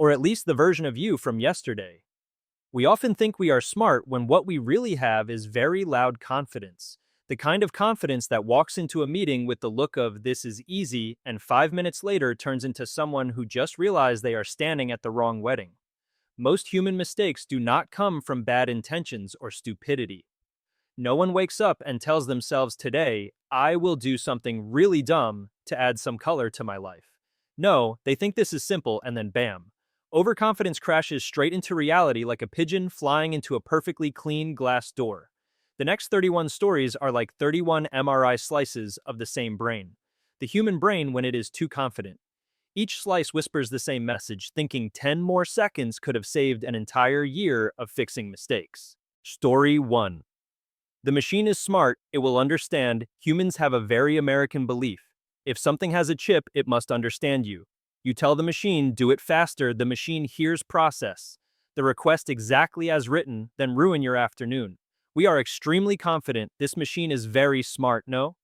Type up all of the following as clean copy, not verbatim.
or at least the version of you from yesterday. We often think we are smart when what we really have is very loud confidence. The kind of confidence that walks into a meeting with the look of "this is easy" and 5 minutes later turns into someone who just realized they are standing at the wrong wedding. Most human mistakes do not come from bad intentions or stupidity. No one wakes up and tells themselves today, "I will do something really dumb to add some color to my life." No, they think this is simple and then bam. Overconfidence crashes straight into reality like a pigeon flying into a perfectly clean glass door. The next 31 stories are like 31 MRI slices of the same brain. The human brain when it is too confident. Each slice whispers the same message, thinking 10 more seconds could have saved an entire year of fixing mistakes. Story 1. The machine is smart, it will understand. Humans have a very American belief. If something has a chip, it must understand you. You tell the machine, do it faster, the machine hears process. The request exactly as written, then ruin your afternoon. We are extremely confident this machine is very smart, no?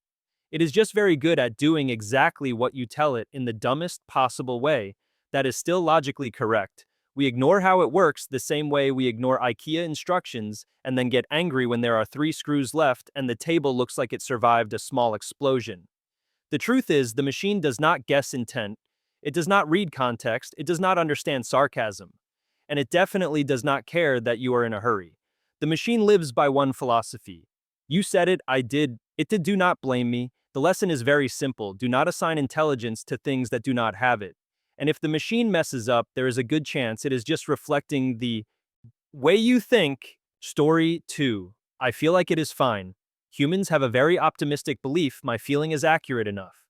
It is just very good at doing exactly what you tell it in the dumbest possible way that is still logically correct. We ignore how it works the same way we ignore IKEA instructions and then get angry when there are 3 screws left and the table looks like it survived a small explosion. The truth is, the machine does not guess intent, it does not read context, it does not understand sarcasm, and it definitely does not care that you are in a hurry. The machine lives by one philosophy. You said it, I did, it did, do not blame me. The lesson is very simple: do not assign intelligence to things that do not have it. And if the machine messes up, there is a good chance it is just reflecting the way you think. Story 2. I feel like it is fine. Humans have a very optimistic belief my feeling is accurate enough.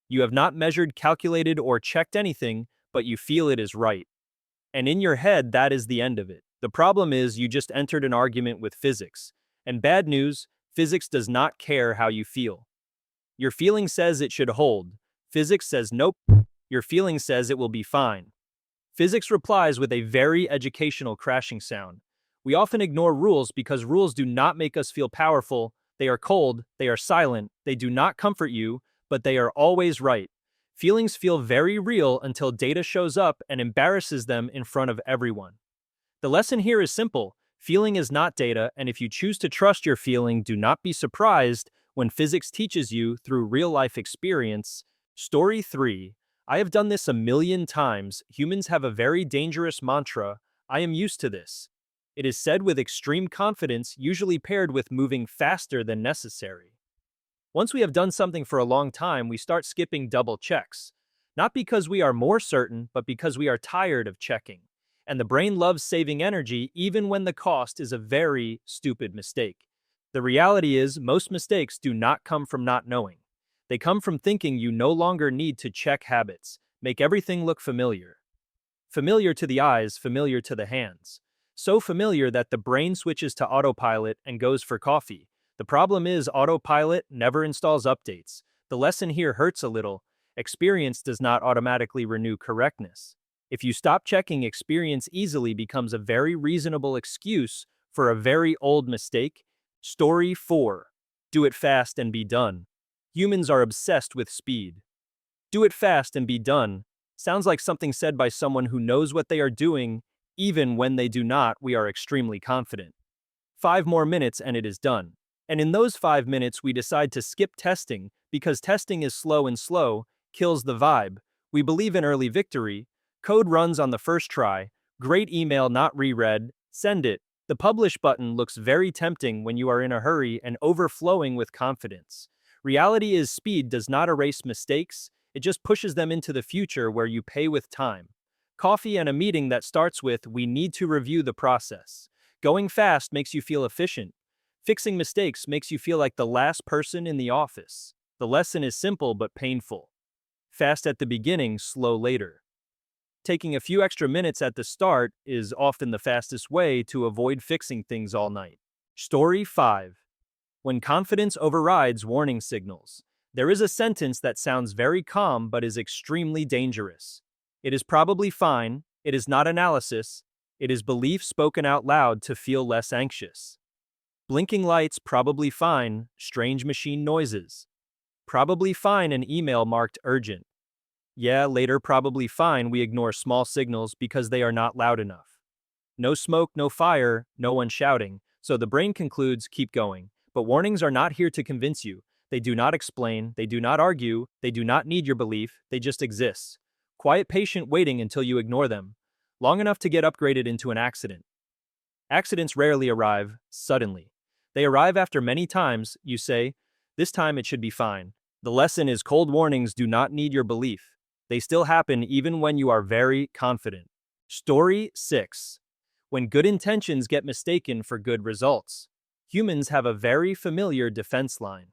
You have not measured, calculated, or checked anything, but you feel it is right. And in your head, that is the end of it. The problem is you just entered an argument with physics. And bad news, physics does not care how you feel. Your feeling says it should hold. Physics says nope. Your feeling says it will be fine. Physics replies with a very educational crashing sound. We often ignore rules because rules do not make us feel powerful. They are cold, they are silent, they do not comfort you, but they are always right. Feelings feel very real until data shows up and embarrasses them in front of everyone. The lesson here is simple. Feeling is not data, and if you choose to trust your feeling, do not be surprised when physics teaches you through real-life experience. Story 3. I have done this a million times. Humans have a very dangerous mantra: I am used to this. It is said with extreme confidence, usually paired with moving faster than necessary. Once we have done something for a long time, we start skipping double checks. Not because we are more certain, but because we are tired of checking. And the brain loves saving energy even when the cost is a very stupid mistake. The reality is, most mistakes do not come from not knowing. They come from thinking you no longer need to check habits, make everything look familiar. Familiar to the eyes, familiar to the hands. So familiar that the brain switches to autopilot and goes for coffee. The problem is autopilot never installs updates. The lesson here hurts a little. Experience does not automatically renew correctness. If you stop checking, experience easily becomes a very reasonable excuse for a very old mistake. Story 4. Do it fast and be done. Humans are obsessed with speed. Do it fast and be done sounds like something said by someone who knows what they are doing. Even when they do not, we are extremely confident. 5 more minutes and it is done. And in those 5 minutes, we decide to skip testing because testing is slow and slow kills the vibe. We believe in early victory. Code runs on the first try. Great email not reread. Send it. The publish button looks very tempting when you are in a hurry and overflowing with confidence. Reality is speed does not erase mistakes. It just pushes them into the future where you pay with time. Coffee and a meeting that starts with "we need to review the process." Going fast makes you feel efficient. Fixing mistakes makes you feel like the last person in the office. The lesson is simple but painful. Fast at the beginning, slow later. Taking a few extra minutes at the start is often the fastest way to avoid fixing things all night. Story 5. When confidence overrides warning signals. There is a sentence that sounds very calm but is extremely dangerous. It is probably fine. It is not analysis. It is belief spoken out loud to feel less anxious. Blinking lights, probably fine. Strange machine noises. Probably fine, an email marked urgent. Yeah, later, probably fine, we ignore small signals because they are not loud enough. No smoke, no fire, no one shouting, so the brain concludes, keep going. But warnings are not here to convince you. They do not explain, they do not argue, they do not need your belief, they just exist. Quiet patient waiting until you ignore them. Long enough to get upgraded into an accident. Accidents rarely arrive suddenly. They arrive after many times, you say, this time it should be fine. The lesson is cold warnings do not need your belief. They still happen even when you are very confident. Story 6. When good intentions get mistaken for good results. Humans have a very familiar defense line.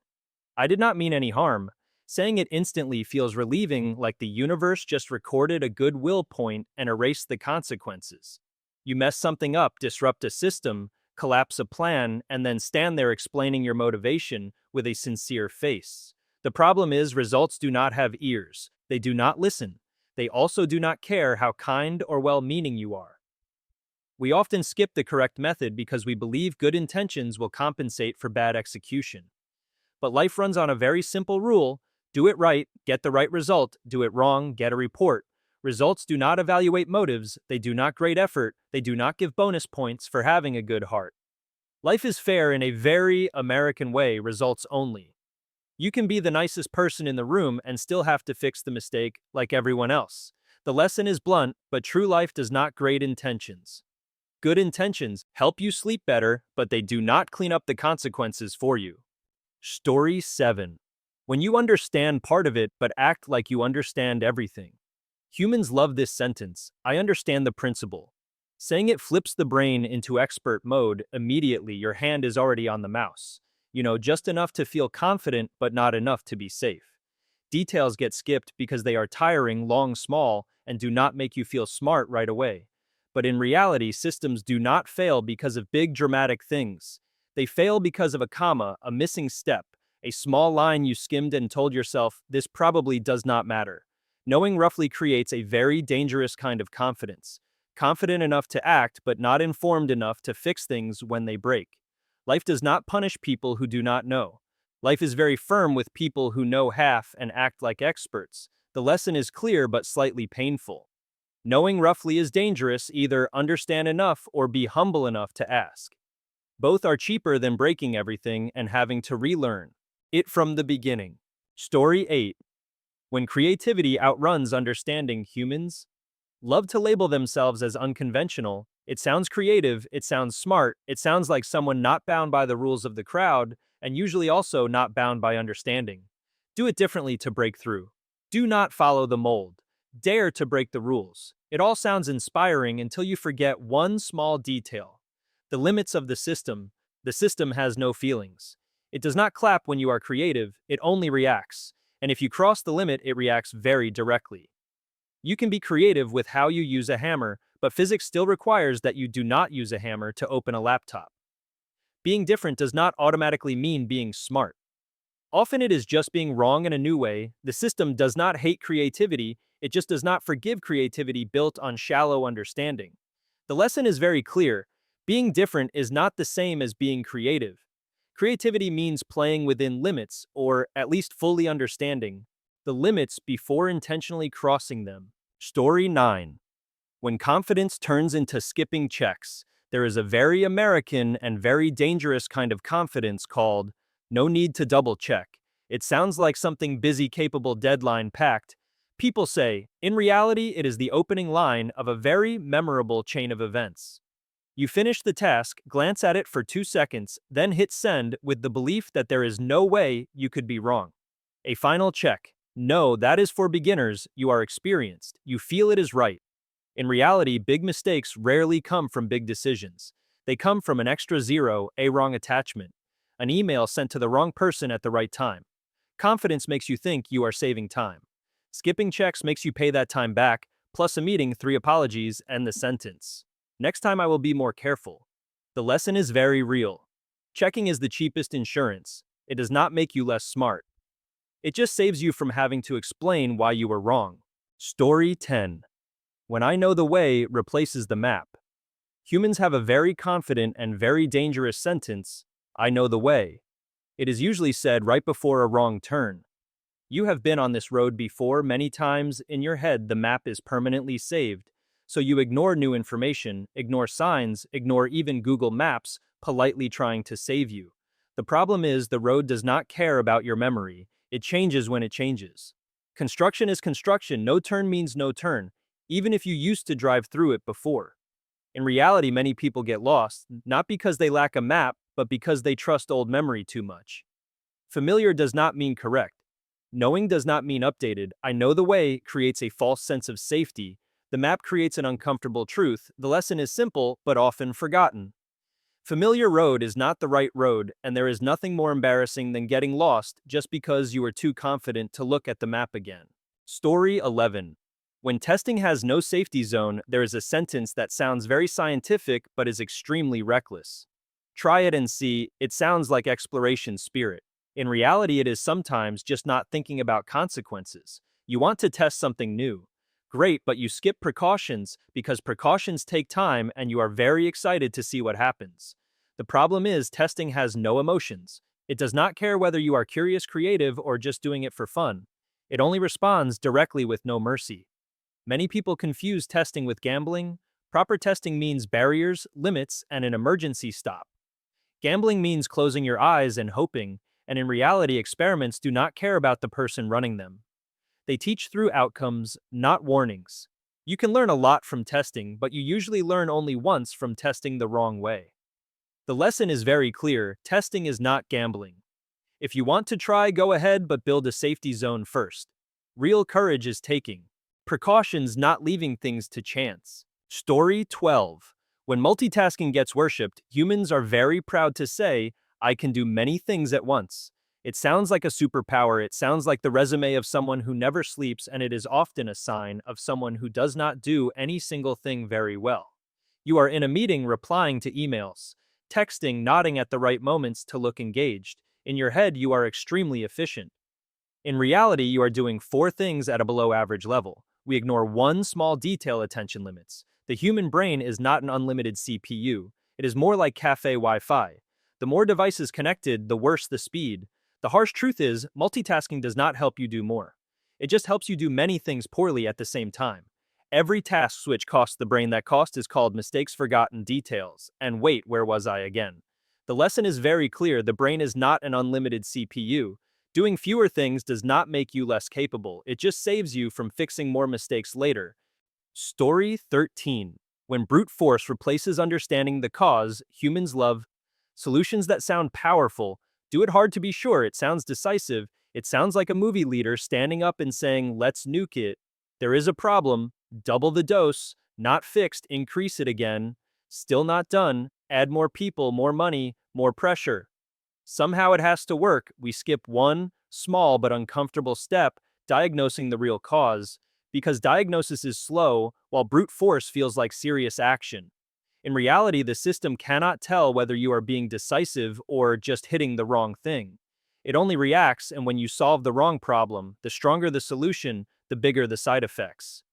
I did not mean any harm. Saying it instantly feels relieving, like the universe just recorded a goodwill point and erased the consequences. You mess something up, disrupt a system, collapse a plan, and then stand there explaining your motivation with a sincere face. The problem is, results do not have ears. They do not listen. They also do not care how kind or well-meaning you are. We often skip the correct method because we believe good intentions will compensate for bad execution. But life runs on a very simple rule: do it right, get the right result; do it wrong, get a report. Results do not evaluate motives, they do not grade effort, they do not give bonus points for having a good heart. Life is fair in a very American way, results only. You can be the nicest person in the room and still have to fix the mistake like everyone else. The lesson is blunt, but true life does not grade intentions. Good intentions help you sleep better, but they do not clean up the consequences for you. Story 7. When you understand part of it but act like you understand everything. Humans love this sentence: I understand the principle. Saying it flips the brain into expert mode. Immediately your hand is already on the mouse. You know just enough to feel confident but not enough to be safe. Details get skipped because they are tiring, long, small, and do not make you feel smart right away. But in reality, systems do not fail because of big dramatic things. They fail because of a comma, a missing step, a small line you skimmed and told yourself, this probably does not matter. Knowing roughly creates a very dangerous kind of confidence. Confident enough to act, but not informed enough to fix things when they break. Life does not punish people who do not know. Life is very firm with people who know half and act like experts. The lesson is clear but slightly painful. Knowing roughly is dangerous. Either understand enough or be humble enough to ask. Both are cheaper than breaking everything and having to relearn it from the beginning. Story 8. When creativity outruns understanding. Humans love to label themselves as unconventional. It sounds creative, it sounds smart, it sounds like someone not bound by the rules of the crowd, and usually also not bound by understanding. Do it differently to break through. Do not follow the mold. Dare to break the rules. It all sounds inspiring until you forget one small detail: the limits of the system. The system has no feelings. It does not clap when you are creative, it only reacts. And if you cross the limit, it reacts very directly. You can be creative with how you use a hammer, but physics still requires that you do not use a hammer to open a laptop. Being different does not automatically mean being smart. Often it is just being wrong in a new way. The system does not hate creativity, it just does not forgive creativity built on shallow understanding. The lesson is very clear: being different is not the same as being creative. Creativity means playing within limits, or at least fully understanding the limits before intentionally crossing them. Story 9. When confidence turns into skipping checks. There is a very American and very dangerous kind of confidence called no need to double check. It sounds like something busy, capable, deadline packed. People say, in reality, it is the opening line of a very memorable chain of events. You finish the task, glance at it for 2 seconds, then hit send with the belief that there is no way you could be wrong. A final check. No, that is for beginners. You are experienced. You feel it is right. In reality, big mistakes rarely come from big decisions. They come from an extra zero, a wrong attachment, an email sent to the wrong person at the right time. Confidence makes you think you are saving time. Skipping checks makes you pay that time back, plus a meeting, 3 apologies, and the sentence: next time I will be more careful. The lesson is very real. Checking is the cheapest insurance. It does not make you less smart. It just saves you from having to explain why you were wrong. Story 10. When I know the way replaces the map. Humans have a very confident and very dangerous sentence: I know the way. It is usually said right before a wrong turn. You have been on this road before many times. In your head, the map is permanently saved. So you ignore new information, ignore signs, ignore even Google Maps, politely trying to save you. The problem is the road does not care about your memory. It changes when it changes. Construction is construction. No turn means no turn, even if you used to drive through it before. In reality, many people get lost, not because they lack a map, but because they trust old memory too much. Familiar does not mean correct. Knowing does not mean updated. I know the way creates a false sense of safety. The map creates an uncomfortable truth. The lesson is simple, but often forgotten. Familiar road is not the right road, and there is nothing more embarrassing than getting lost just because you are too confident to look at the map again. Story 11. When testing has no safety zone, there is a sentence that sounds very scientific but is extremely reckless. Try it and see. It sounds like exploration spirit. In reality, it is sometimes just not thinking about consequences. You want to test something new. Great, but you skip precautions because precautions take time and you are very excited to see what happens. The problem is testing has no emotions. It does not care whether you are curious, creative, or just doing it for fun. It only responds directly with no mercy. Many people confuse testing with gambling. Proper testing means barriers, limits, and an emergency stop. Gambling means closing your eyes and hoping, and in reality, experiments do not care about the person running them. They teach through outcomes, not warnings. You can learn a lot from testing, but you usually learn only once from testing the wrong way. The lesson is very clear: testing is not gambling. If you want to try, go ahead, but build a safety zone first. Real courage is taking precautions, not leaving things to chance. Story 12. When multitasking gets worshipped, humans are very proud to say, I can do many things at once. It sounds like a superpower, it sounds like the resume of someone who never sleeps, and it is often a sign of someone who does not do any single thing very well. You are in a meeting replying to emails, texting, nodding at the right moments to look engaged. In your head, you are extremely efficient. In reality, you are doing four things at a below average level. We ignore one small detail: attention limits. The human brain is not an unlimited CPU. It is more like cafe Wi-Fi. The more devices connected, the worse the speed. The harsh truth is, multitasking does not help you do more. It just helps you do many things poorly at the same time. Every task switch costs the brain that cost is called mistakes, forgotten details. And wait, where was I again? The lesson is very clear: the brain is not an unlimited CPU. Doing fewer things does not make you less capable, it just saves you from fixing more mistakes later. Story 13. When brute force replaces understanding the cause, humans love solutions that sound powerful. Do it hard to be sure, it sounds decisive, it sounds like a movie leader standing up and saying, let's nuke it. There is a problem, double the dose, not fixed, increase it again. Still not done, add more people, more money, more pressure. Somehow it has to work. We skip one, small but uncomfortable step: diagnosing the real cause, because diagnosis is slow, while brute force feels like serious action. In reality, the system cannot tell whether you are being decisive or just hitting the wrong thing. It only reacts, and when you solve the wrong problem, the stronger the solution, the bigger the side effects.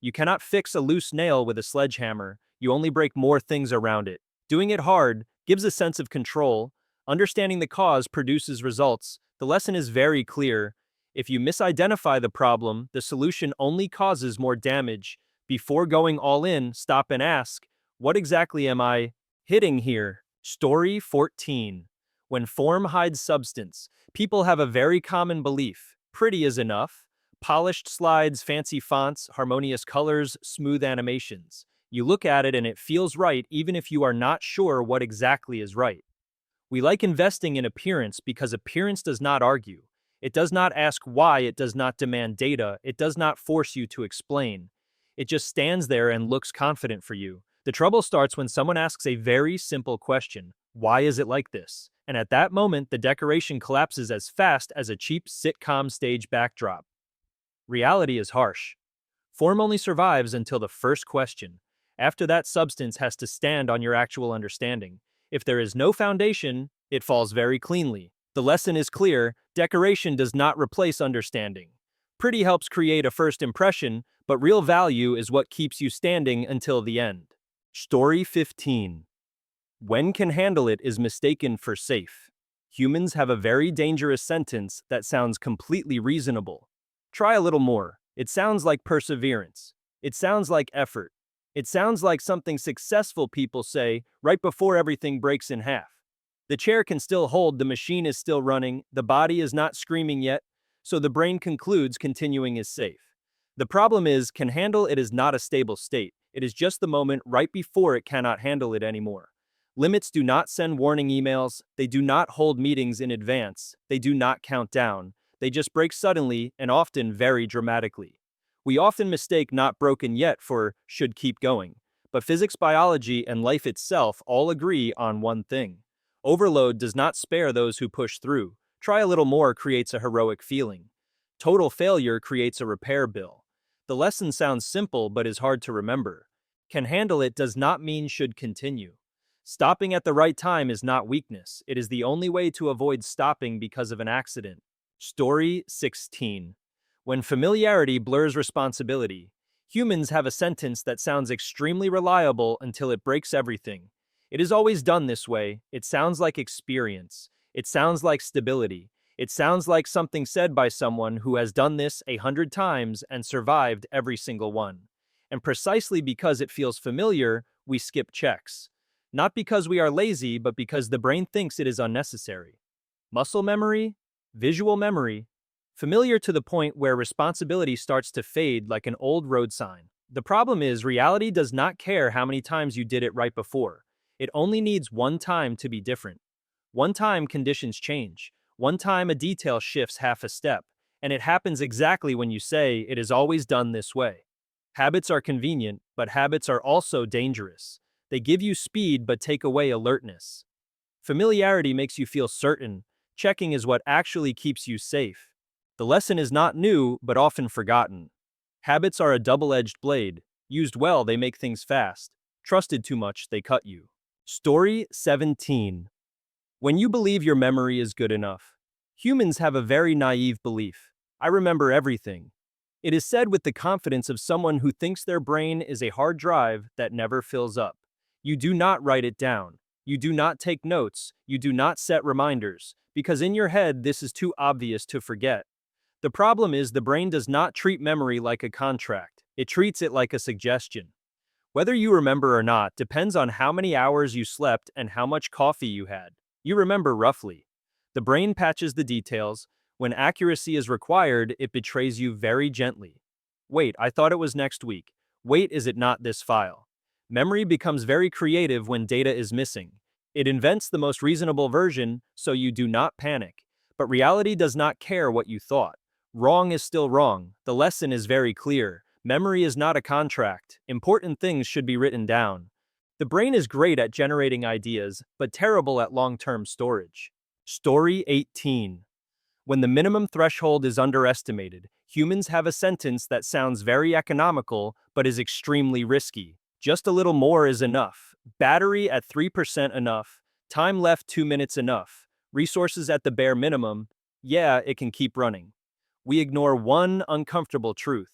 You cannot fix a loose nail with a sledgehammer, you only break more things around it. Doing it hard gives a sense of control. Understanding the cause produces results. The lesson is very clear. If you misidentify the problem, the solution only causes more damage. Before going all in, stop and ask, what exactly am I hitting here? Story 14. When form hides substance, people have a very common belief: pretty is enough. Polished slides, fancy fonts, harmonious colors, smooth animations. You look at it and it feels right even if you are not sure what exactly is right. We like investing in appearance because appearance does not argue. It does not ask why, it does not demand data, it does not force you to explain. It just stands there and looks confident for you. The trouble starts when someone asks a very simple question: why is it like this? And at that moment, the decoration collapses as fast as a cheap sitcom stage backdrop. Reality is harsh. Form only survives until the first question. After that, substance has to stand on your actual understanding. If there is no foundation, it falls very cleanly. The lesson is clear: decoration does not replace understanding. Pretty helps create a first impression, but real value is what keeps you standing until the end. Story 15. When can handle it is mistaken for safe. Humans have a very dangerous sentence that sounds completely reasonable. Try a little more. It sounds like perseverance. It sounds like effort. It sounds like something successful people say right before everything breaks in half. The chair can still hold, the machine is still running, the body is not screaming yet, so the brain concludes continuing is safe. The problem is, can handle it is not a stable state. It is just the moment right before it cannot handle it anymore. Limits do not send warning emails, they do not hold meetings in advance, they do not count down, they just break suddenly and often very dramatically. We often mistake not broken yet for should keep going, but physics, biology, and life itself all agree on one thing. Overload does not spare those who push through. Try a little more creates a heroic feeling. Total failure creates a repair bill. The lesson sounds simple but is hard to remember. Can handle it does not mean should continue. Stopping at the right time is not weakness. It is the only way to avoid stopping because of an accident. Story 16. When familiarity blurs responsibility, humans have a sentence that sounds extremely reliable until it breaks everything. It is always done this way. It sounds like experience. It sounds like stability. It sounds like something said by someone who has done this 100 times and survived every single one. And precisely because it feels familiar, we skip checks. Not because we are lazy, but because the brain thinks it is unnecessary. Muscle memory, visual memory, familiar to the point where responsibility starts to fade like an old road sign. The problem is, reality does not care how many times you did it right before. It only needs one time to be different. One time conditions change. One time a detail shifts half a step. And it happens exactly when you say it is always done this way. Habits are convenient, but habits are also dangerous. They give you speed but take away alertness. Familiarity makes you feel certain. Checking is what actually keeps you safe. The lesson is not new, but often forgotten. Habits are a double-edged blade. Used well, they make things fast. Trusted too much, they cut you. Story 17. When you believe your memory is good enough. Humans have a very naive belief. I remember everything. It is said with the confidence of someone who thinks their brain is a hard drive that never fills up. You do not write it down. You do not take notes. You do not set reminders, because in your head this is too obvious to forget. The problem is the brain does not treat memory like a contract. It treats it like a suggestion. Whether you remember or not depends on how many hours you slept and how much coffee you had. You remember roughly. The brain patches the details. When accuracy is required, it betrays you very gently. Wait, I thought it was next week. Wait, is it not this file? Memory becomes very creative when data is missing. It invents the most reasonable version, so you do not panic. But reality does not care what you thought. Wrong is still wrong. The lesson is very clear. Memory is not a contract. Important things should be written down. The brain is great at generating ideas, but terrible at long-term storage. Story 18. When the minimum threshold is underestimated, humans have a sentence that sounds very economical, but is extremely risky. Just a little more is enough. Battery at 3% enough. Time left 2 minutes enough. Resources at the bare minimum. Yeah, it can keep running. We ignore one uncomfortable truth.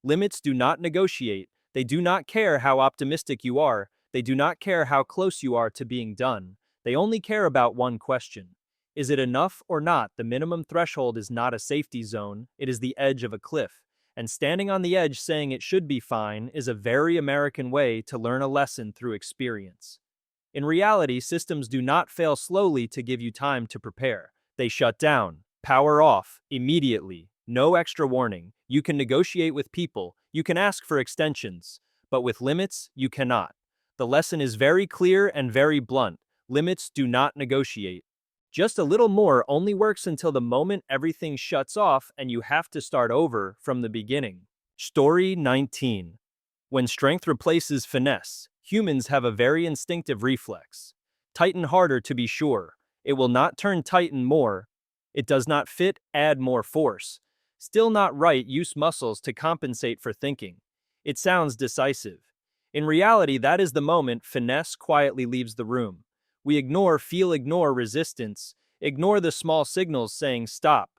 Limits do not negotiate. They do not care how optimistic you are. They do not care how close you are to being done. They only care about one question. Is it enough or not? The minimum threshold is not a safety zone. It is the edge of a cliff. And standing on the edge saying it should be fine is a very American way to learn a lesson through experience. In reality, systems do not fail slowly to give you time to prepare. They shut down, power off, immediately, no extra warning. You can negotiate with people, you can ask for extensions, but with limits, you cannot. The lesson is very clear and very blunt. Limits do not negotiate. Just a little more only works until the moment everything shuts off and you have to start over from the beginning. Story 19. When strength replaces finesse, humans have a very instinctive reflex. Tighten harder to be sure. It will not turn tighten more. It does not fit, add more force. Still not right, use muscles to compensate for thinking. It sounds decisive. In reality, that is the moment finesse quietly leaves the room. We ignore resistance, ignore the small signals saying stop.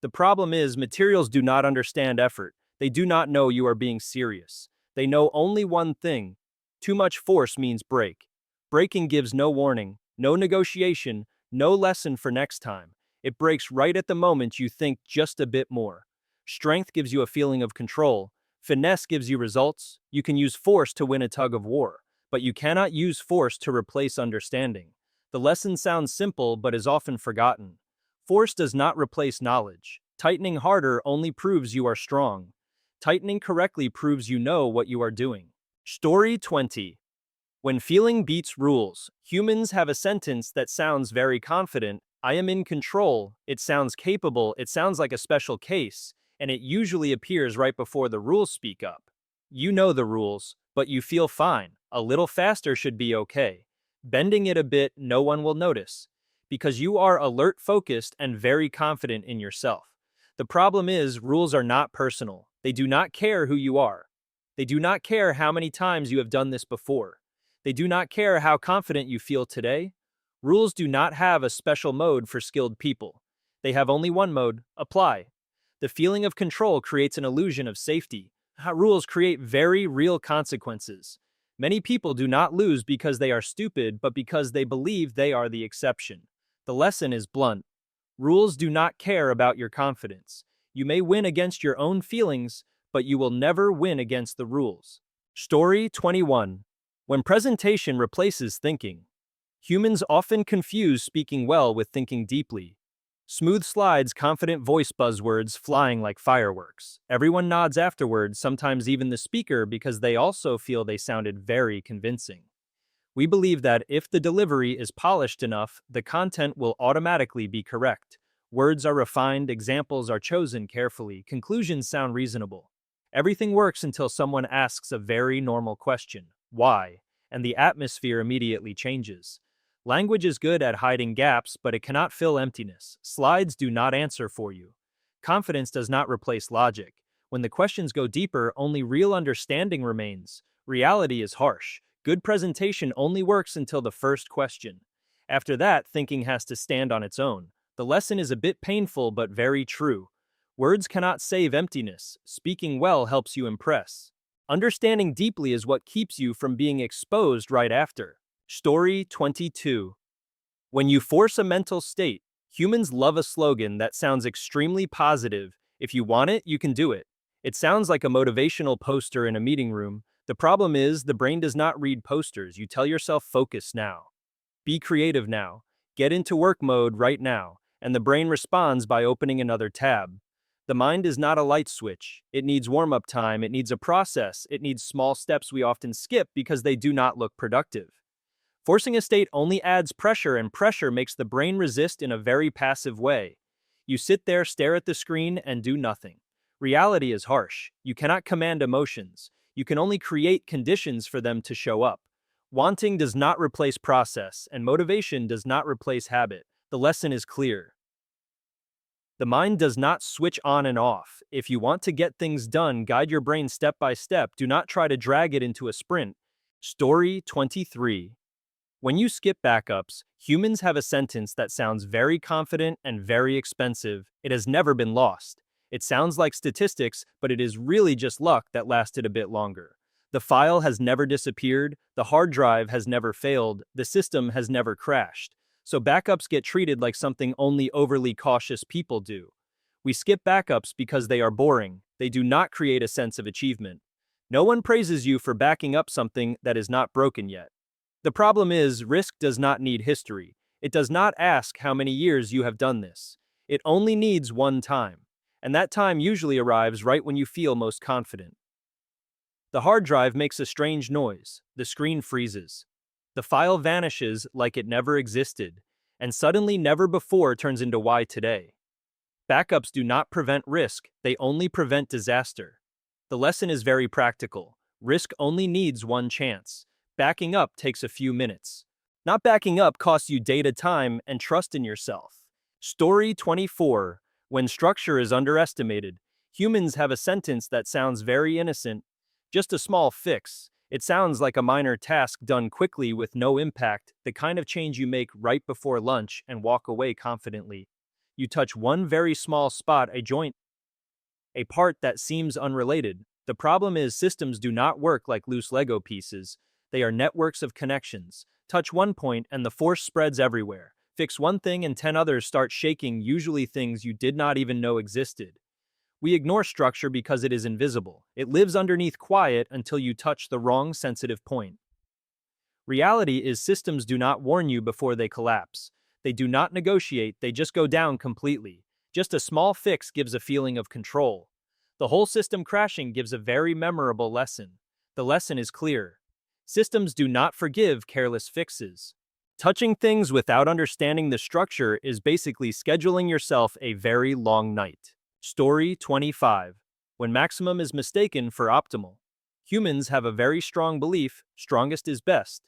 The problem is materials do not understand effort. They do not know you are being serious. They know only one thing. Too much force means break. Breaking gives no warning, no negotiation, No lesson for next time. It breaks right at the moment you think just a bit more. Strength gives you a feeling of control. Finesse gives you results. You can use force to win a tug of war, but you cannot use force to replace understanding. The lesson sounds simple but is often forgotten. Force does not replace knowledge. Tightening harder only proves you are strong. Tightening correctly proves you know what you are doing. Story 20. When feeling beats rules, humans have a sentence that sounds very confident. I am in control. It sounds capable. It sounds like a special case, and it usually appears right before the rules speak up. You know the rules, but you feel fine. A little faster should be okay. Bending it a bit, no one will notice. Because you are alert, focused, and very confident in yourself. The problem is, rules are not personal. They do not care who you are. They do not care how many times you have done this before. They do not care how confident you feel today. Rules do not have a special mode for skilled people. They have only one mode: apply. The feeling of control creates an illusion of safety. Rules create very real consequences. Many people do not lose because they are stupid, but because they believe they are the exception. The lesson is blunt. Rules do not care about your confidence. You may win against your own feelings, but you will never win against the rules. Story 21. When presentation replaces thinking. Humans often confuse speaking well with thinking deeply. Smooth slides, confident voice, buzzwords flying like fireworks. Everyone nods afterwards, sometimes even the speaker, because they also feel they sounded very convincing. We believe that if the delivery is polished enough, the content will automatically be correct. Words are refined, examples are chosen carefully, conclusions sound reasonable. Everything works until someone asks a very normal question, why? And the atmosphere immediately changes. Language is good at hiding gaps, but it cannot fill emptiness. Slides do not answer for you. Confidence does not replace logic. When the questions go deeper, only real understanding remains. Reality is harsh. Good presentation only works until the first question. After that, thinking has to stand on its own. The lesson is a bit painful but very true. Words cannot save emptiness. Speaking well helps you impress. Understanding deeply is what keeps you from being exposed right after. Story 22. When you force a mental state, humans love a slogan that sounds extremely positive. If you want it, you can do it. It sounds like a motivational poster in a meeting room. The problem is, the brain does not read posters. You tell yourself, focus now. Be creative now. Get into work mode right now. And the brain responds by opening another tab. The mind is not a light switch. It needs warm-up time. It needs a process. It needs small steps we often skip because they do not look productive. Forcing a state only adds pressure, and pressure makes the brain resist in a very passive way. You sit there, stare at the screen, and do nothing. Reality is harsh. You cannot command emotions. You can only create conditions for them to show up. Wanting does not replace process, and motivation does not replace habit. The lesson is clear. The mind does not switch on and off. If you want to get things done, guide your brain step by step. Do not try to drag it into a sprint. Story 23. When you skip backups, humans have a sentence that sounds very confident and very expensive. It has never been lost. It sounds like statistics, but it is really just luck that lasted a bit longer. The file has never disappeared, the hard drive has never failed, the system has never crashed. So backups get treated like something only overly cautious people do. We skip backups because they are boring. They do not create a sense of achievement. No one praises you for backing up something that is not broken yet. The problem is, risk does not need history. It does not ask how many years you have done this. It only needs one time. And that time usually arrives right when you feel most confident. The hard drive makes a strange noise. The screen freezes. The file vanishes like it never existed, and suddenly never before turns into why today. Backups do not prevent risk, they only prevent disaster. The lesson is very practical. Risk only needs one chance. Backing up takes a few minutes. Not backing up costs you data, time, and trust in yourself. Story 24. When structure is underestimated, humans have a sentence that sounds very innocent. Just a small fix. It sounds like a minor task done quickly with no impact, the kind of change you make right before lunch and walk away confidently. You touch one very small spot, a joint, a part that seems unrelated. The problem is, systems do not work like loose Lego pieces. They are networks of connections. Touch one point and the force spreads everywhere. Fix one thing and 10 others start shaking, usually things you did not even know existed. We ignore structure because it is invisible. It lives underneath quiet until you touch the wrong sensitive point. Reality is systems do not warn you before they collapse. They do not negotiate, they just go down completely. Just a small fix gives a feeling of control. The whole system crashing gives a very memorable lesson. The lesson is clear. Systems do not forgive careless fixes. Touching things without understanding the structure is basically scheduling yourself a very long night. Story 25. When maximum is mistaken for optimal. Humans have a very strong belief, strongest is best.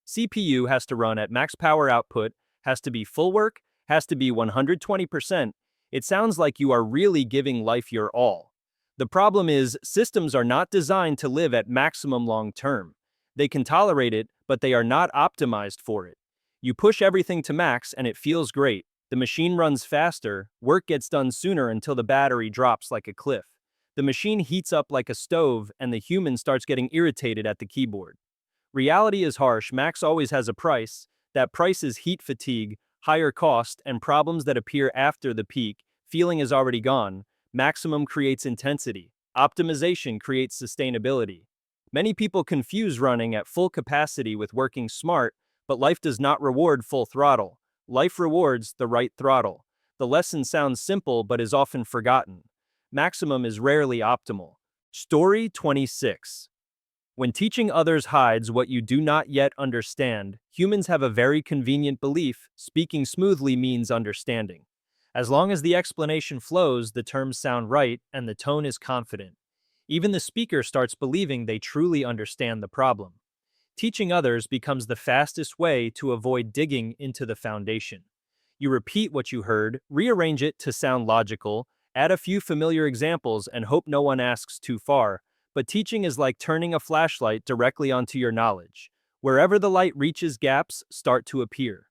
CPU has to run at max power output, has to be full work, has to be 120%. It sounds like you are really giving life your all. The problem is, systems are not designed to live at maximum long term. They can tolerate it, but they are not optimized for it. You push everything to max and it feels great. The machine runs faster, work gets done sooner until the battery drops like a cliff. The machine heats up like a stove and the human starts getting irritated at the keyboard. Reality is harsh, max always has a price. That price is heat fatigue, higher cost, and problems that appear after the peak. Feeling is already gone. Maximum creates intensity. Optimization creates sustainability. Many people confuse running at full capacity with working smart, but life does not reward full throttle. Life rewards the right throttle. The lesson sounds simple but is often forgotten. Maximum is rarely optimal. Story 26. When teaching others hides what you do not yet understand, humans have a very convenient belief: speaking smoothly means understanding. As long as the explanation flows, the terms sound right, and the tone is confident. Even the speaker starts believing they truly understand the problem. Teaching others becomes the fastest way to avoid digging into the foundation. You repeat what you heard, rearrange it to sound logical, add a few familiar examples, and hope no one asks too far. But teaching is like turning a flashlight directly onto your knowledge. Wherever the light reaches, gaps start to appear.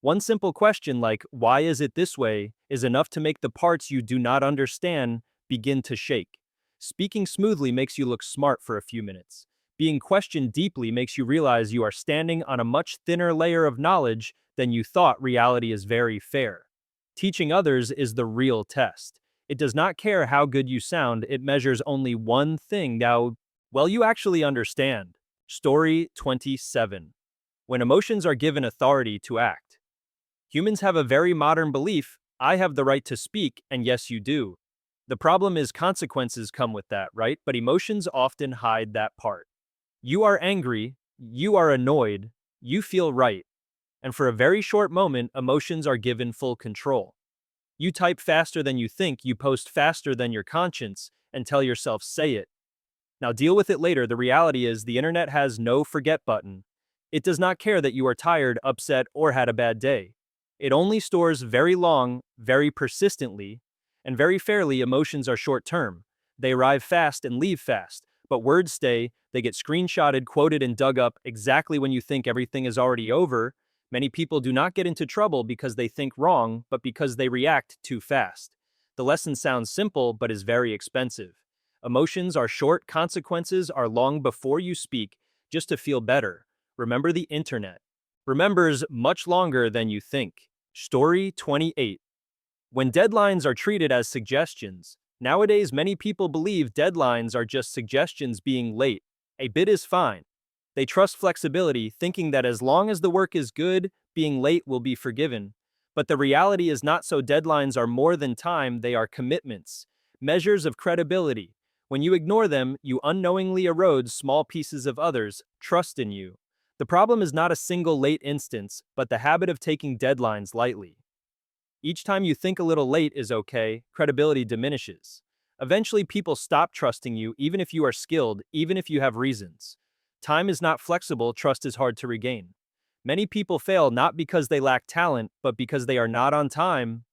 One simple question like, "Why is it this way?" is enough to make the parts you do not understand begin to shake. Speaking smoothly makes you look smart for a few minutes. Being questioned deeply makes you realize you are standing on a much thinner layer of knowledge than you thought. Reality is very fair. Teaching others is the real test. It does not care how good you sound, it measures only one thing: how well you actually understand. Story 27. When emotions are given authority to act. Humans have a very modern belief: I have the right to speak, and yes, you do. The problem is consequences come with that, right? But emotions often hide that part. You are angry, you are annoyed, you feel right. And for a very short moment, emotions are given full control. You type faster than you think, you post faster than your conscience, and tell yourself, say it. Now deal with it later. The reality is the internet has no forget button. It does not care that you are tired, upset, or had a bad day. It only stores very long, very persistently, and very fairly. Emotions are short term. They arrive fast and leave fast. But words stay, they get screenshotted, quoted, and dug up exactly when you think everything is already over. Many people do not get into trouble because they think wrong, but because they react too fast. The lesson sounds simple, but is very expensive. Emotions are short, consequences are long. Before you speak, just to feel better. Remember, the internet remembers much longer than you think. Story 28. When deadlines are treated as suggestions. Nowadays, many people believe deadlines are just suggestions. Being late a bit is fine. They trust flexibility, thinking that as long as the work is good, being late will be forgiven. But the reality is not so. Deadlines are more than time, they are commitments, measures of credibility. When you ignore them, you unknowingly erode small pieces of others' trust in you. The problem is not a single late instance, but the habit of taking deadlines lightly. Each time you think a little late is okay, credibility diminishes. Eventually, people stop trusting you, even if you are skilled, even if you have reasons. Time is not flexible, trust is hard to regain. Many people fail not because they lack talent, but because they are not on time.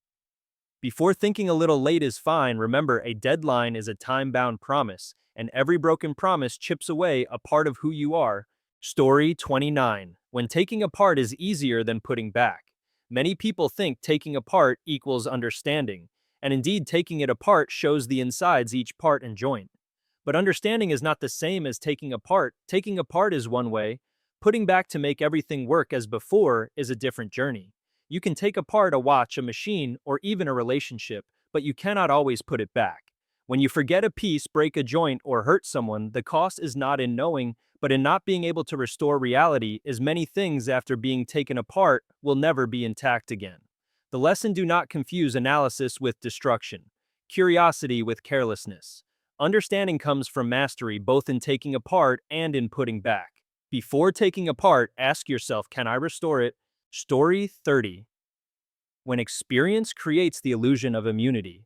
Before thinking a little late is fine, remember, a deadline is a time-bound promise, and every broken promise chips away a part of who you are. Story 29. When taking apart is easier than putting back. Many people think taking apart equals understanding, and indeed taking it apart shows the insides, each part and joint. But understanding is not the same as taking apart. Taking apart is one way. Putting back to make everything work as before is a different journey. You can take apart a watch, a machine, or even a relationship, but you cannot always put it back. When you forget a piece, break a joint, or hurt someone, the cost is not in knowing, but in not being able to restore reality, as many things after being taken apart will never be intact again. The lesson: do not confuse analysis with destruction, curiosity with carelessness. Understanding comes from mastery both in taking apart and in putting back. Before taking apart, ask yourself, can I restore it? Story 30. When experience creates the illusion of immunity.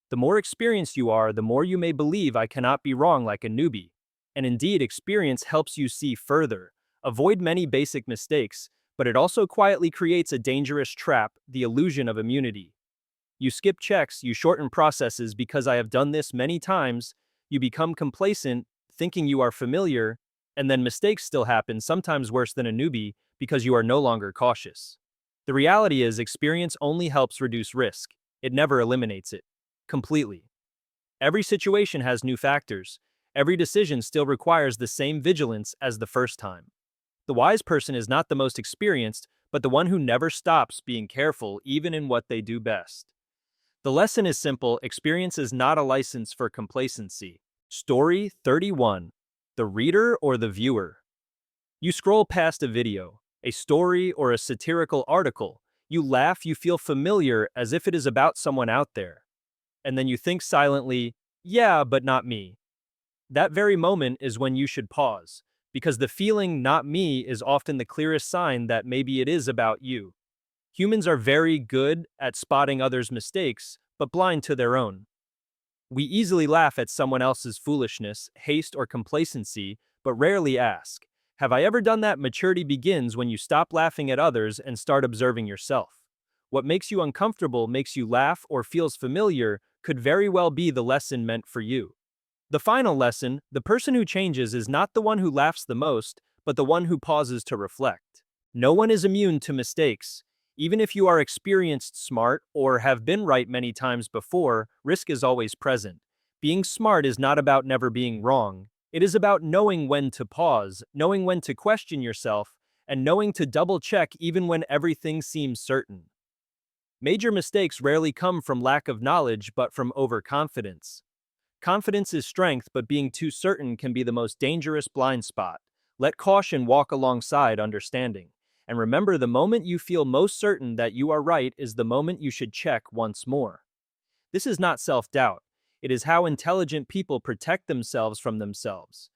The more experienced you are, the more you may believe I cannot be wrong like a newbie. And indeed, experience helps you see further, avoid many basic mistakes, but it also quietly creates a dangerous trap, the illusion of immunity. You skip checks, you shorten processes because I have done this many times, you become complacent, thinking you are familiar, and then mistakes still happen, sometimes worse than a newbie, because you are no longer cautious. The reality is, experience only helps reduce risk. It never eliminates it completely. Every situation has new factors. Every decision still requires the same vigilance as the first time. The wise person is not the most experienced, but the one who never stops being careful even in what they do best. The lesson is simple: experience is not a license for complacency. Story 31. The reader or the viewer? You scroll past a video, a story, or a satirical article. You laugh, you feel familiar as if it is about someone out there. And then you think silently, yeah, but not me. That very moment is when you should pause, because the feeling not me is often the clearest sign that maybe it is about you. Humans are very good at spotting others' mistakes, but blind to their own. We easily laugh at someone else's foolishness, haste, or complacency, but rarely ask, have I ever done that? Maturity begins when you stop laughing at others and start observing yourself. What makes you uncomfortable, makes you laugh, or feels familiar could very well be the lesson meant for you. The final lesson: the person who changes is not the one who laughs the most, but the one who pauses to reflect. No one is immune to mistakes. Even if you are experienced, smart, or have been right many times before, risk is always present. Being smart is not about never being wrong. It is about knowing when to pause, knowing when to question yourself, and knowing to double check even when everything seems certain. Major mistakes rarely come from lack of knowledge but from overconfidence. Confidence is strength, but being too certain can be the most dangerous blind spot. Let caution walk alongside understanding. And remember, the moment you feel most certain that you are right is the moment you should check once more. This is not self-doubt. It is how intelligent people protect themselves from themselves.